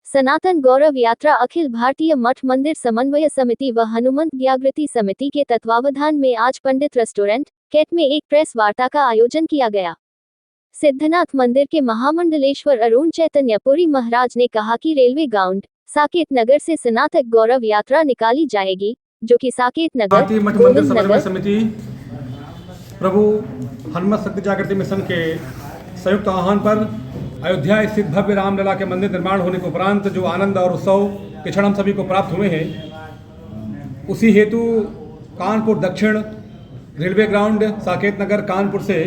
सनातन गौरव यात्रा अखिल भारतीय मठ मंदिर समन्वय समिति व हनुमंत जागृति समिति के तत्वावधान में आज पंडित रेस्टोरेंट कैट में एक प्रेस वार्ता का आयोजन किया गया। सिद्धनाथ मंदिर के महामंडलेश्वर अरुण चैतन्यपुरी महाराज ने कहा कि रेलवे ग्राउंड साकेत नगर से सनातन गौरव यात्रा निकाली जाएगी, जो कि साकेत नगर समन्वय समिति प्रभु हनुमंत जागृति मिशन के संयुक्त आह्वान पर अयोध्या स्थित भव्य रामलला के मंदिर निर्माण होने के उपरांत जो आनंद और उत्सव के क्षण हम सभी को प्राप्त हुए हैं, उसी हेतु कानपुर दक्षिण रेलवे ग्राउंड साकेत नगर कानपुर से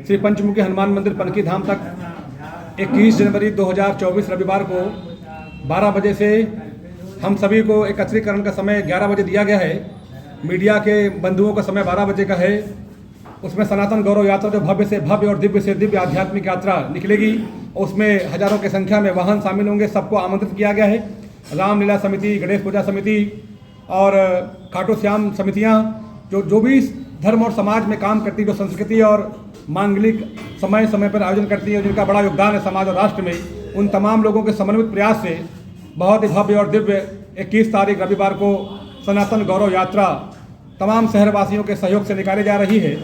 श्री पंचमुखी हनुमान मंदिर पनकी धाम तक 21 जनवरी 2024 रविवार को 12 बजे से हम सभी को एकत्रीकरण का समय 11 बजे दिया गया है। मीडिया के बंधुओं का समय 12 बजे का है। उसमें सनातन गौरव यात्रा जो भव्य से भव्य और दिव्य से दिव्य आध्यात्मिक यात्रा निकलेगी, उसमें हजारों की संख्या में वाहन शामिल होंगे। सबको आमंत्रित किया गया है। रामलीला समिति, गणेश पूजा समिति और खाटू श्याम समितियां जो भी धर्म और समाज में काम करती, जो संस्कृति और मांगलिक समय समय पर आयोजन करती है, जिनका बड़ा योगदान है समाज और राष्ट्र में, उन तमाम लोगों के समन्वित प्रयास से बहुत ही भव्य और दिव्य 21 तारीख रविवार को सनातन गौरव यात्रा तमाम शहरवासियों के सहयोग से निकाली जा रही है।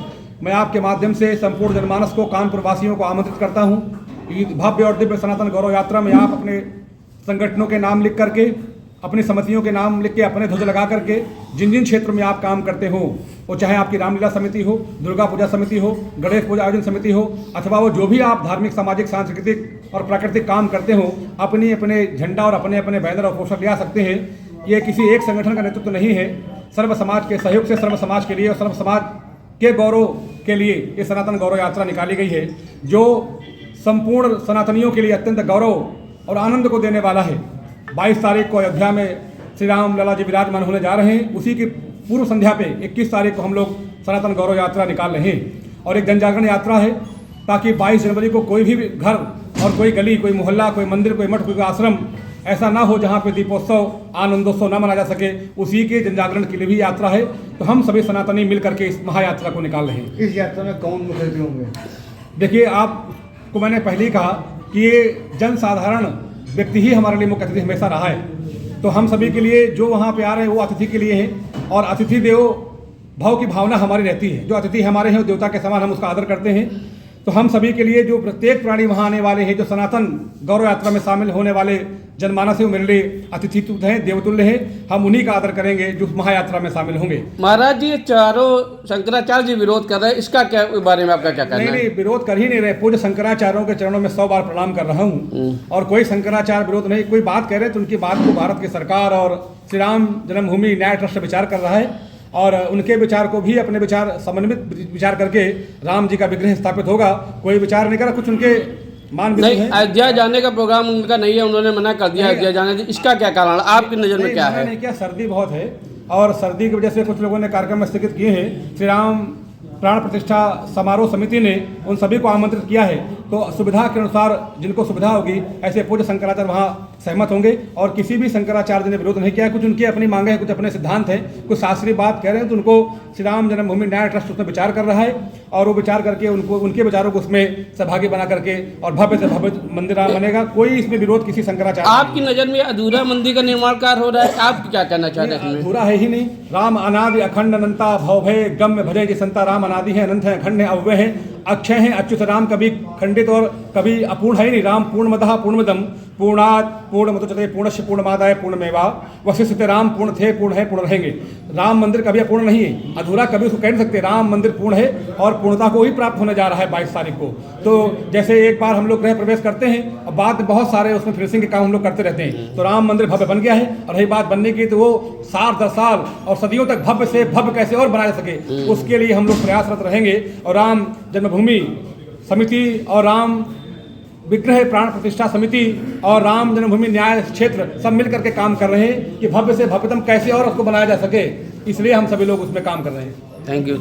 मैं आपके माध्यम से संपूर्ण जनमानस को, कानपुर वासियों को आमंत्रित करता हूं। भव्य और दिव्य सनातन गौरव यात्रा में आप अपने संगठनों के नाम लिख करके, अपनी समितियों के नाम लिख के, अपने ध्वज लगा करके, जिन जिन क्षेत्रों में आप काम करते हो, वो चाहे आपकी रामलीला समिति हो, दुर्गा पूजा समिति हो, गणेश पूजा आयोजन समिति हो, अथवा वो जो भी आप धार्मिक, सामाजिक, सांस्कृतिक और प्राकृतिक काम करते हो, अपने अपने झंडा और अपने अपने बैनर और पोस्टर ले आ सकते हैं। ये किसी एक संगठन का नेतृत्व नहीं है। सर्व समाज के सहयोग से, सर्व समाज के लिए और सर्व समाज के गौरव के लिए ये सनातन गौरव यात्रा निकाली गई है, जो संपूर्ण सनातनियों के लिए अत्यंत गौरव और आनंद को देने वाला है। 22 तारीख को अयोध्या में श्री राम लला जी विराजमान होने जा रहे हैं। उसी की पूर्व संध्या पे 21 तारीख को हम लोग सनातन गौरव यात्रा निकाल रहे हैं और एक जनजागरण यात्रा है, ताकि 22 जनवरी को कोई भी घर और कोई गली, कोई मोहल्ला, कोई मंदिर, कोई मठ, कोई आश्रम ऐसा ना हो जहाँ पे दीपोत्सव, आनंदोत्सव ना मना जा सके। उसी के जनजागरण के लिए भी यात्रा है। तो हम सभी सनातनी मिल करके इस महायात्रा को निकाल रहे हैं। इस यात्रा में कौन मुख्य अतिथि होंगे? देखिए, आपको मैंने पहले ही कहा कि ये जन साधारण व्यक्ति ही हमारे लिए मुख्य अतिथि हमेशा रहा है। तो हम सभी के लिए जो वहाँ पे आ रहे हैं वो अतिथि के लिए हैं, और अतिथि देवो भाव की भावना हमारी रहती है। जो अतिथि हमारे हैं वो देवता के समान, हम उसका आदर करते हैं। तो हम सभी के लिए जो प्रत्येक प्राणी वहाँ आने वाले हैं, जो सनातन गौरव यात्रा में शामिल होने वाले जनमानस है, वो मेरे लिए अतिथि हैं, देवतुल्य हैं। हम उन्हीं का आदर करेंगे जो महायात्रा में शामिल होंगे। महाराज जी, चारों शंकराचार्य जी विरोध कर रहे हैं, इसका क्या बारे में आपका क्या कहना है? नहीं, विरोध कर ही नहीं रहे। पूज्य शंकराचार्यों के चरणों में 100 बार प्रणाम कर रहा हूँ, और कोई शंकराचार्य विरोध नहीं। कोई बात कह रहे हैं तो उनकी बात को भारत की सरकार और श्री राम जन्मभूमि न्याय ट्रस्ट विचार कर रहा है, और उनके विचार को भी अपने विचार समन्वित विचार करके राम जी का विग्रह स्थापित होगा। कोई विचार नहीं करा, कुछ उनके मान भी नहीं। अयोध्या जाने का प्रोग्राम उनका नहीं है, उन्होंने मना कर दिया अयोध्या जाने। इसका क्या कारण, आपकी नज़र में क्या है? नहीं किया, सर्दी बहुत है और सर्दी की वजह से कुछ लोगों ने कार्यक्रम स्थगित किए हैं। श्री राम प्राण प्रतिष्ठा समारोह समिति ने उन सभी को आमंत्रित किया है। तो सुविधा के अनुसार जिनको सुविधा होगी, ऐसे पूज्य शंकराचार्य वहाँ सहमत होंगे, और किसी भी शंकराचार्य ने विरोध नहीं किया है। कुछ उनकी अपनी मांगे हैं, कुछ अपने सिद्धांत हैं, कुछ शास्त्रीय बात कह रहे हैं, तो उनको श्री राम जन्मभूमि न्याय ट्रस्ट उसमें विचार कर रहा है, और वो विचार करके उनको उनके विचारों को उसमें सहभागी बना करके और भव्य से भव्य मंदिर बनेगा। कोई इसमें विरोध किसी शंकराचार्य। आपकी नज़र में अधूरा मंदिर का निर्माण कार्य हो रहा है, आप क्या कहना चाहते हैं? अधूरा है ही नहीं। राम अनादि अखंड अनंता भवभय गम्य भजय जी संता। राम अनादि है, अनंत है, अखंड है, अव्यय है, अक्षय है, अच्युत। राम कभी खंडित और कभी अपूर्ण है ही नहीं। राम पूर्णमदः पूर्णमिदं पूर्णात् पूर्णमुदच्यते पूर्णस्य पूर्णमादाय पूर्णमेवा वशिष्ठते। राम पूर्ण थे, पूर्ण है, पूर्ण रहेंगे। राम मंदिर कभी अपूर्ण नहीं है, अधूरा कभी उसको कह नहीं सकते। राम मंदिर पूर्ण है और पूर्णता को ही प्राप्त होने जा रहा है 22 तारीख को। तो जैसे एक बार हम लोग गृह प्रवेश करते हैं और बाद में बहुत सारे उसमें फिनिशिंग के काम हम लोग करते रहते हैं। तो राम मंदिर भव्य बन गया है, और रही बात बनने की, तो वो 60-10 साल और सदियों तक भव्य से भव्य कैसे और बनाया जा सके, उसके लिए हम लोग प्रयासरत रहेंगे। और राम जन्मभूमि समिति और राम विग्रह प्राण प्रतिष्ठा समिति और राम जन्मभूमि न्याय क्षेत्र सब मिल करके काम कर रहे हैं कि भव्य से भव्यतम कैसे और उसको बनाया जा सके, इसलिए हम सभी लोग उसमें काम कर रहे हैं। Thank you.